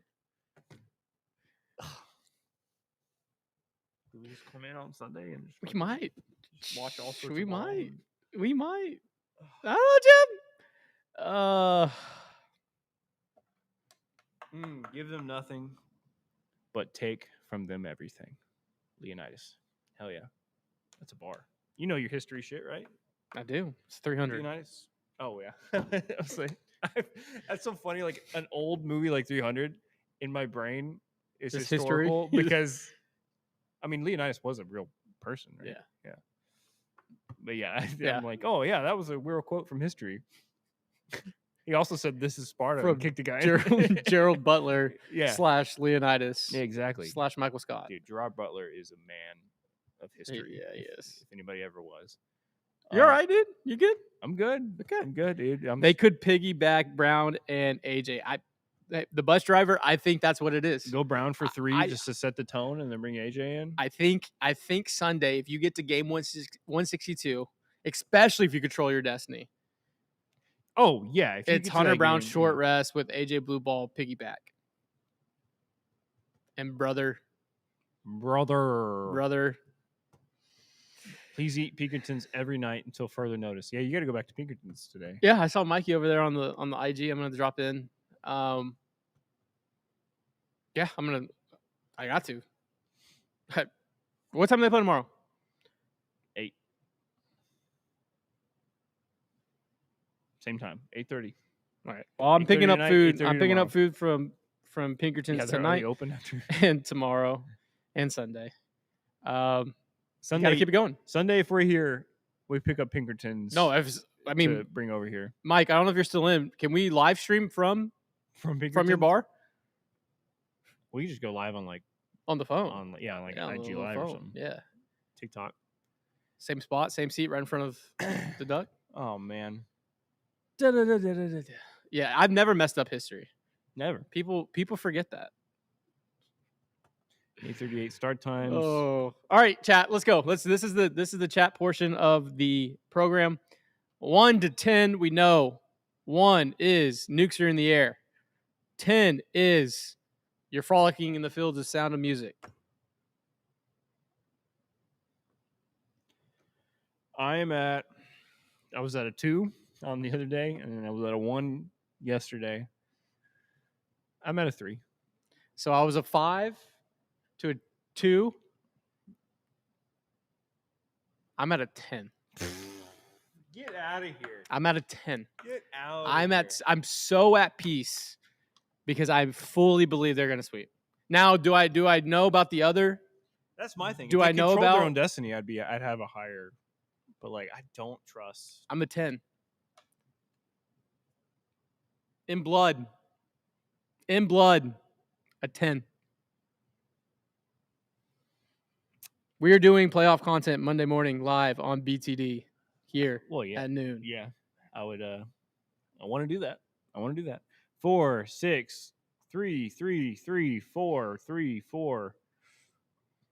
Do we just come in on Sunday and just We might. watch all sorts We of ball might. and- We might. I don't know, Jim. give them nothing, but take from them everything. Leonidas. Hell yeah. That's a bar. You know your history shit, right? I do. It's 300. Leonidas? Oh, yeah. I was like, that's so funny. Like an old movie like 300 in my brain is It's history? historical because, I mean, Leonidas was a real person, right? Yeah. But yeah, Yeah. I'm like, oh, yeah, that was a real quote from history. He also said, "This is Sparta." From And kicked a guy. in- Gerald Butler yeah. / Leonidas Yeah, exactly. / Michael Scott. Dude, Gerard Butler is a man of history. Yeah, he if- is. If anybody ever was. You all right, dude? You good? I'm good. Okay. I'm good, dude. They could piggyback Brown and AJ. The bus driver, I think that's what it is. go Brown for 3 I- just to set the tone, and then bring AJ in. I think Sunday, if you get to game 162, especially if you control your destiny, Oh yeah, if you it's get to Hunter that Brown game, short rest with AJ Blue Ball piggyback. And brother, brother. Please eat Pinkertons every night until further notice. Yeah, you got to go back to Pinkertons today. yeah, I saw Mikey over there on the IG. I'm gonna drop in. Yeah, I got to. What time do they play tomorrow? 8. Same time, 8:30. All right. Well, I'm 8:30 picking up tonight, food. 8:30 I'm picking up tomorrow. food from Pinkertons Yeah, they're already tonight open after and tomorrow and Sunday. Gotta Sunday. keep it going. Sunday, if we're here, we pick up Pinkertons. No, I to mean, bring over here Mike, I don't know if you're still in. Can we live stream from from Pinkertons. your bar We can just go live on like on the phone? on like Yeah, on IG the Live or phone. something. Yeah, TikTok. same spot, same seat, right in front of the duck. Oh man, Yeah, I've never messed up history. never. People forget that. 8:38 start times. Oh, all right, chat. Let's go. This is the chat portion of the program. 1 to 10, we know 1 is nukes are in the air. 10 is you're frolicking in the fields of sound of music. I was at a 2 on the other day, and then I was at a 1 yesterday. I'm at a 3. So I was a 5 to a 2. I'm at a 10. Get out of here. I'm at a 10. Get out. I'm so at peace because I fully believe they're going to sweep. Now, do I know about the other? That's my thing. Do if they I know controlled their about- own destiny? I'd have a higher, but like I don't trust. I'm a 10. In blood, a 10. We are doing playoff content Monday morning live on BTD here Well, yeah, at noon. yeah. I would. I want to do that. 4, 6, 3, 3, 3, 4, 3, 4.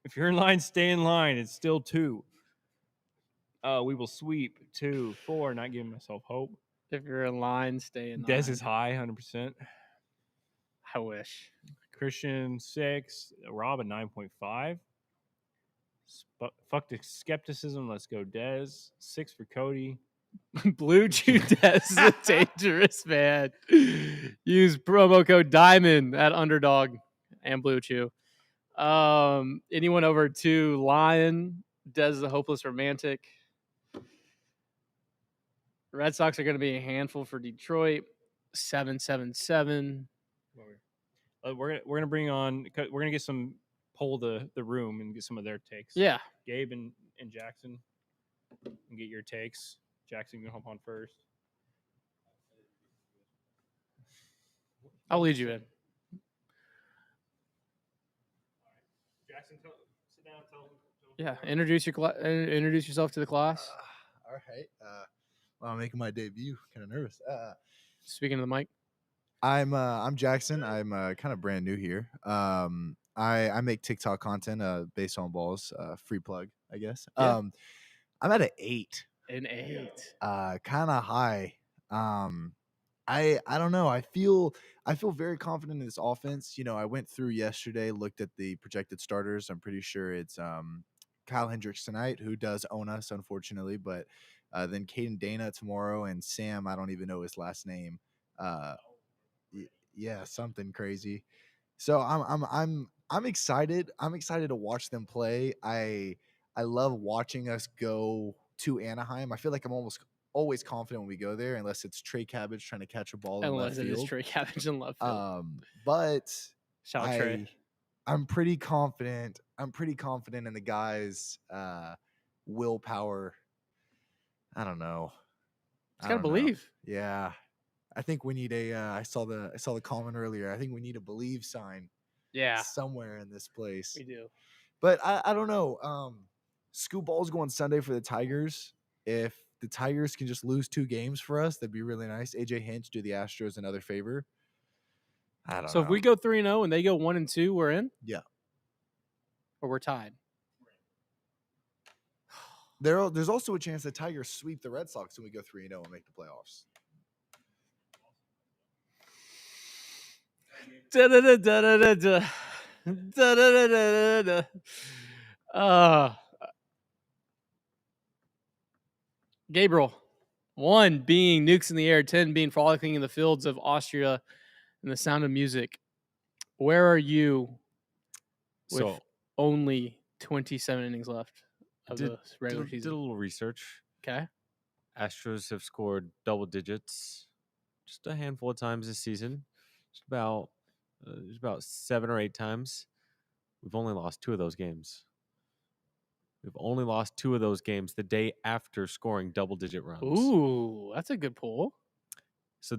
If you're in line, stay in line. It's still 2. We will sweep 2, 4. Not giving myself hope. If you're in line, stay in line. Des is high, 100%. I wish. Christian 6. Rob at 9.5. Fuck the skepticism. Let's go, Des. 6 for Cody. Blue Chew Test is a dangerous man. Use promo code DIAMOND at Underdog and Blue Chew. Anyone over 2 Lion, Des the hopeless romantic. Red Sox are going to be a handful for Detroit. 7-7-7. We're gonna bring on. We're gonna get some poll the room and get some of their takes. Yeah. Gabe and Jackson, and get your takes. Jackson, you can hop on first. I'll lead you in. Jackson, sit down. Tell Yeah. Introduce yourself to the class. All right. Well, I'm making my debut. Kind of nervous. Speaking of the mic. I'm Jackson. I'm kind of brand new here. I make TikTok content based on balls. Free plug, I guess. Yeah. I'm at an 8. An 8. Kind of high. I don't know. I feel very confident in this offense. You know, I went through yesterday, looked at the projected starters. I'm pretty sure it's Kyle Hendricks tonight, who does own us, unfortunately, but then Caden Dana tomorrow, and Sam, I don't even know his last name. Yeah, something crazy. So I'm excited. I'm excited to watch them play. I love watching us go to Anaheim. I feel like I'm always confident when we go there, unless it's Trey Cabbage trying to catch a ball in left Unless it is field. Trey Cabbage in left field. But Shout out Trey. I'm pretty confident. I'm pretty confident in the guys' willpower. I don't know. Just gotta believe. Yeah. I think we need a I saw the comment earlier. I think we need a believe sign Yeah, somewhere in this place. we do. But I don't know. Scoop ball's going Sunday for the Tigers. If the Tigers can just lose 2 games for us, that'd be really nice. AJ Hinch do the Astros another favor. I don't know. So if we go 3-0 and they go 1-2, we're in? Yeah. Or we're tied? There's also a chance the Tigers sweep the Red Sox and we go 3-0 and make the playoffs. Gabriel, 1 being nukes in the air, 10 being frolicking in the fields of Austria and the sound of music. Where are you with So only 27 innings left of the regular did a season? little research. Okay. Astros have scored double digits just a handful of times this season. Just about 7 or 8 times. We've only lost 2 of those games. We've only lost 2 of those games the day after scoring double-digit runs. Ooh, that's a good pull. So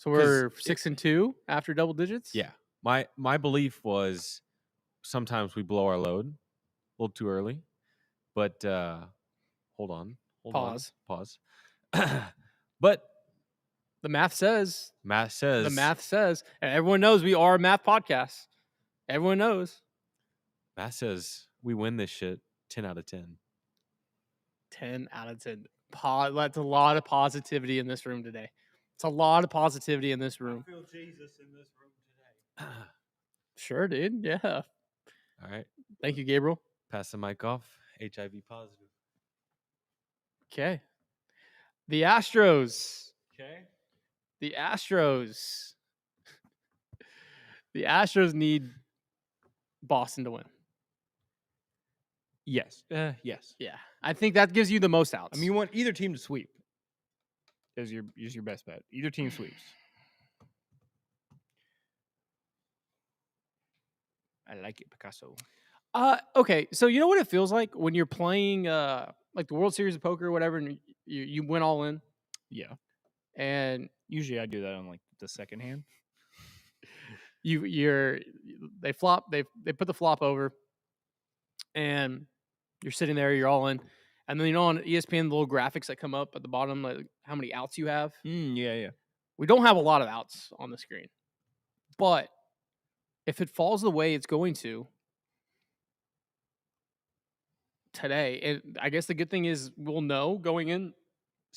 we're 6-2 after double digits? yeah. My belief was sometimes we blow our load a little too early. But hold on. Pause. But The math says, the and everyone knows we are a math podcast. Everyone knows. math says we win this shit 10 out of 10. 10 out of 10. That's a lot of positivity in this room today. It's a lot of positivity in this room. I feel Jesus in this room today. Sure, dude. Yeah. All right. Thank you, Gabriel. Pass the mic off. HIV positive. Okay. The Astros. Okay. The Astros. The Astros need Boston to win. Yes. Yes. Yeah. I think that gives you the most outs. I mean, you want either team to sweep. is your best bet. Either team sweeps. I like it, Picasso. Okay, so you know what it feels like when you're playing like the World Series of Poker or whatever, and you win all in, Yeah. and Usually I do that on like the second hand. they flop, they put the flop over, and you're sitting there, you're all in, and then on ESPN the little graphics that come up at the bottom, like how many outs you have. Yeah. We don't have a lot of outs on the screen, but if it falls the way it's going to today, and I guess the good thing is we'll know going in,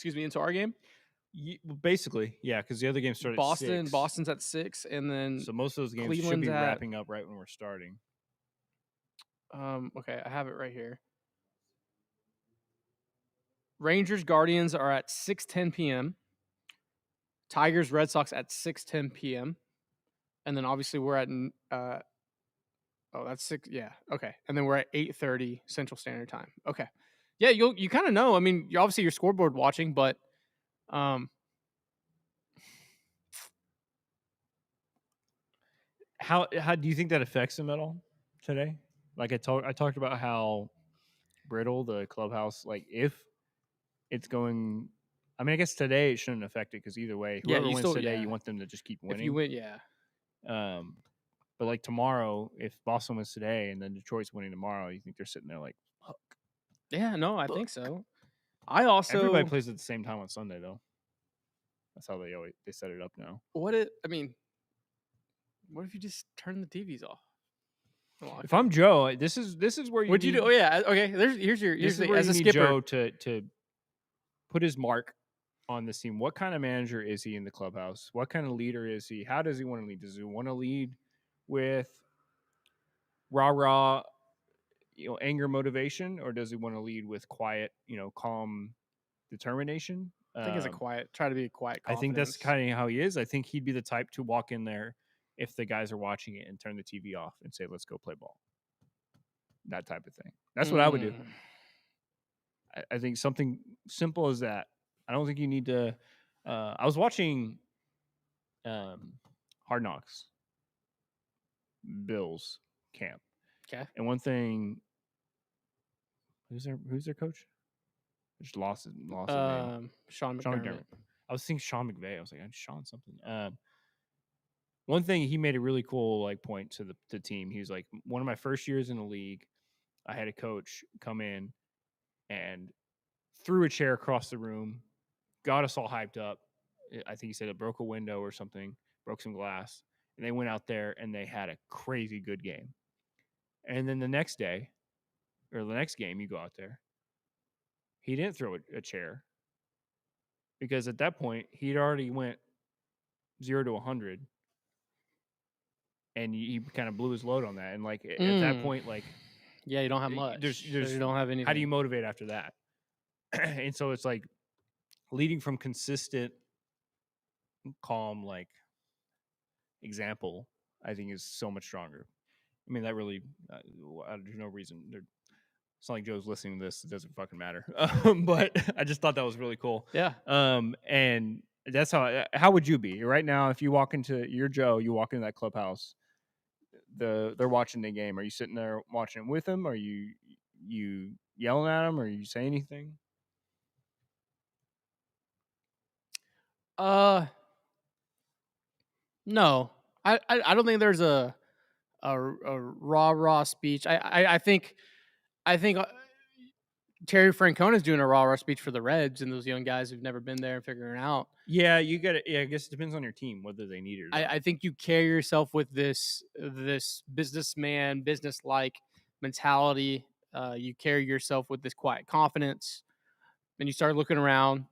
into our game. Basically, yeah, because the other game started at 6. Boston's at 6, and then So most of those games should Cleveland's be at, wrapping up right when we're starting. okay, I have it right here. Rangers Guardians are at 6:10 p.m. Tigers Red Sox at 6:10 p.m. And then obviously we're at that's 6, yeah, okay. And then we're at 8:30 Central Standard Time. Okay. Yeah, you kind of know. I mean, you obviously your scoreboard watching, but How do you think that affects them at all today? Like I talked about how brittle the clubhouse, like if it's going, I mean, I guess today it shouldn't affect it because either way, Yeah, whoever you wins still- today, yeah. you want them to just keep winning. if you win, yeah. But like tomorrow, if Boston wins today and then Detroit's winning tomorrow, you think they're sitting there like, fuck. Yeah, no, I think so. I also Everybody plays at the same time on Sunday though. That's how they set it up now. what if you just turn the TVs off? Well, If I'm Joe, this is where you what'd you need- do? Oh yeah, okay. Here's This the is where as you a need skipper. Joe to put his mark on this team. What kind of manager is he in the clubhouse? What kind of leader is he? How does he want to lead? Does he want to lead with rah, anger, motivation, or does he want to lead with quiet, calm determination? I think it's try to be a quiet I think that's confidence. kind of how he is. I think he'd be the type to walk in there if the guys are watching it and turn the TV off and say, "Let's go play ball." That type of thing. That's what I would do. I think something simple as that. I don't think you need to. I was watching Hard Knocks, Bills camp. Okay. And one thing, who's their coach? I just lost his name. Sean Sean McDermott. McDermott. I was thinking Sean McVay. I was like, I'm Sean something. One thing he made a really cool point to the team. He was like, one of my first years in the league, I had a coach come in and threw a chair across the room, got us all hyped up. I think he said it broke a window or something, broke some glass, and they went out there and they had a crazy good game. And then the next day, or the next game, you go out there, he didn't throw a chair because at that point he'd already went 0 to 100, and he kind of blew his load on that. And at that point, yeah, you don't have much. You don't have anything. How do you motivate after that? And so it's like leading from consistent, calm, example, I think is so much stronger. I mean, that really, there's no reason. It's not like Joe's listening to this. It doesn't fucking matter. But I just thought that was really cool. Yeah. And that's how would you be right now if you walk into your Joe, you walk into that clubhouse, they're watching the game. Are you sitting there watching it with them? Are you yelling at them? Or you say anything? No, I don't think there's a rah speech. I think Terry Francona's doing a rah speech for the Reds and those young guys who've never been there and figuring it out. Yeah, you get it. Yeah, I guess it depends on your team whether they need it. I think you carry yourself with this businessman, business-like mentality. You carry yourself with this quiet confidence, and you start looking around.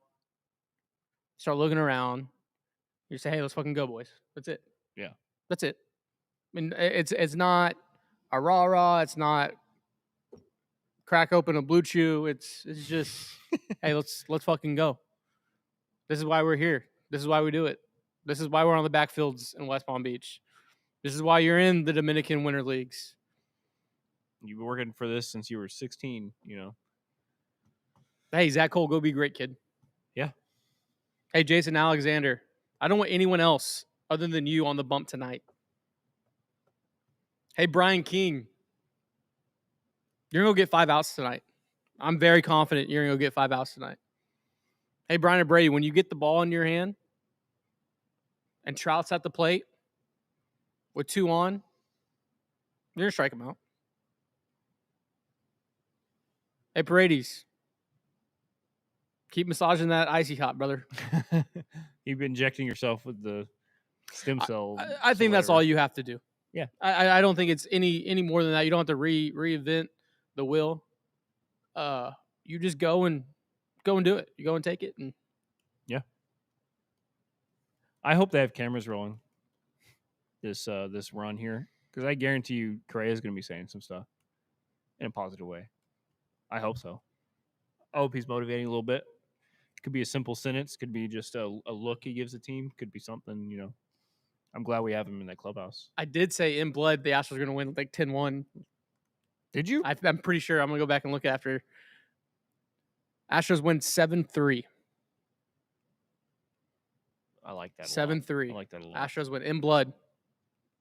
You say, "Hey, let's fucking go, boys." That's it. Yeah, that's it. I mean, it's not a rah. It's not crack open a blue chew. It's just, hey, let's fucking go. This is why we're here. This is why we do it. This is why we're on the backfields in West Palm Beach. This is why you're in the Dominican Winter Leagues. You've been working for this since you were 16, Hey, Zach Cole, go be great, kid. Yeah. Hey, Jason Alexander, I don't want anyone else other than you on the bump tonight. Hey, Brian King, you're going to go get 5 outs tonight. I'm very confident you're going to go get 5 outs tonight. Hey, Brian and Brady, when you get the ball in your hand and Trout's at the plate with 2 on, you're going to strike him out. Hey, Paredes, keep massaging that icy hot, brother. You've been injecting yourself with the stem cell. I think that's all you have to do. Yeah. I don't think it's any more than that. You don't have to reinvent the wheel. You just go and do it. You go and take it. And yeah. I hope they have cameras rolling this run here, because I guarantee you Correa is going to be saying some stuff in a positive way. I hope so. I hope he's motivating a little bit. Could be a simple sentence. Could be just a look he gives the team. Could be something, you know. I'm glad we have him in that clubhouse. I did say in blood the Astros are going to win like 10-1. Did you? I'm pretty sure. I'm going to go back and look after. Astros win 7-3. I like that 7-3. I like that a lot. Astros win in blood.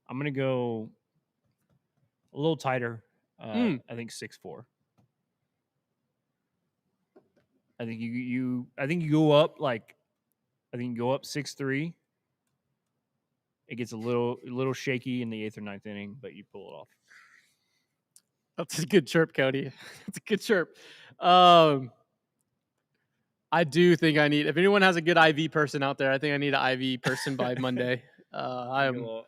I'm going to go a little tighter. I think 6-4. I think you go up 6-3. It gets a little shaky in the 8th or 9th inning, but you pull it off. That's a good chirp, Cody. That's a good chirp. I do think I need, if anyone has a good IV person out there, I think I need an IV person by Monday. We get a little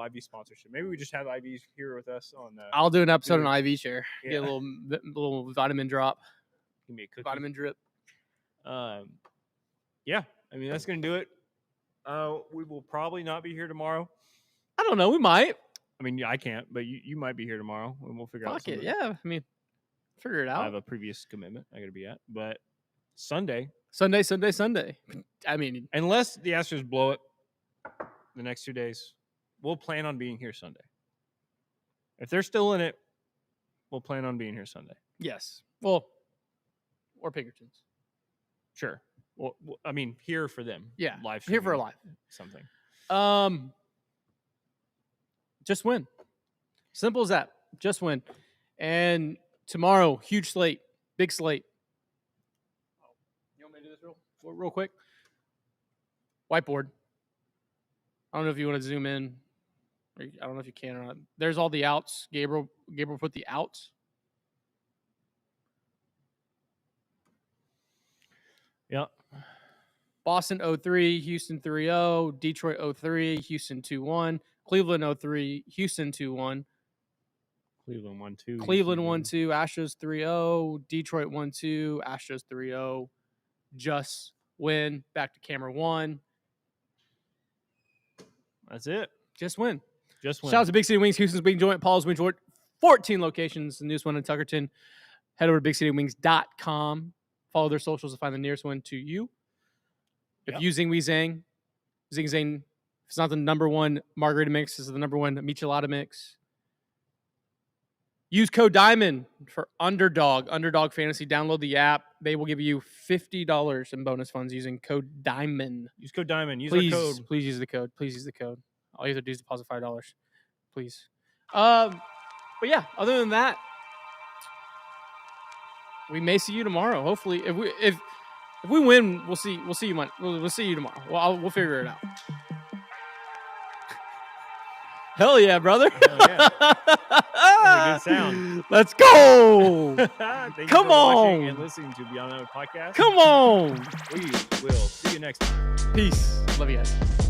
IV sponsorship. Maybe we just have IVs here with us on. I'll do an episode on IV share. Yeah. Get a little vitamin drop. Give me a cookie. Vitamin drip. Yeah. I mean, that's gonna do it. We will probably not be here tomorrow. I don't know. We might. I mean, I can't, but you might be here tomorrow, and we'll figure out. Fuck it. Yeah. I mean, figure it out. I have a previous commitment I got to be at, but Sunday. I mean, unless the Astros blow it the next 2 days, we'll plan on being here Sunday. If they're still in it, we'll plan on being here Sunday. yes. Well, or Pinkertons. Sure. Well, I mean, here for them. Yeah. Live Here for a streaming live. something. Just win. Simple as that. Just win. And tomorrow, huge slate. Big slate. You want me to do this real quick? Whiteboard. I don't know if you want to zoom in. Or I don't know if you can or not. There's all the outs. Gabriel put the outs. Yeah. Boston 0-3, Houston 3-0, Detroit 0-3, Houston 2-1, Cleveland 0-3, Houston 2-1. Cleveland 1-2. Cleveland 1-2, Astros 3-0, Detroit 1-2, Astros 3-0. Just win. Back to camera 1. That's it. Just win. Just win. Shout out to Big City Wings, Houston's Wing Joint, Paul's Wing Joint, 14 locations, the newest one in Tuckerton. Head over to bigcitywings.com. Follow their socials to find the nearest one to you. If you zing, we zang. Zing, zang. If it's not the number one margarita mix, it's the number one michelada mix. Use code DIAMOND for Underdog Fantasy. Download the app. They will give you $50 in bonus funds using code DIAMOND. Use code DIAMOND. Use Please, our code. please use the code. Please use the code. All you have to do is deposit $5. Please. But yeah, other than that, we may see you tomorrow. Hopefully, if we win, we'll see you Monday. We'll see you tomorrow. We'll figure it out. Hell yeah, brother! Hell yeah. That's a good sound. Let's go! Thank you Come for watching on. and listening to Beyond Another Podcast. Come on! We will see you next time. Peace. Love you guys.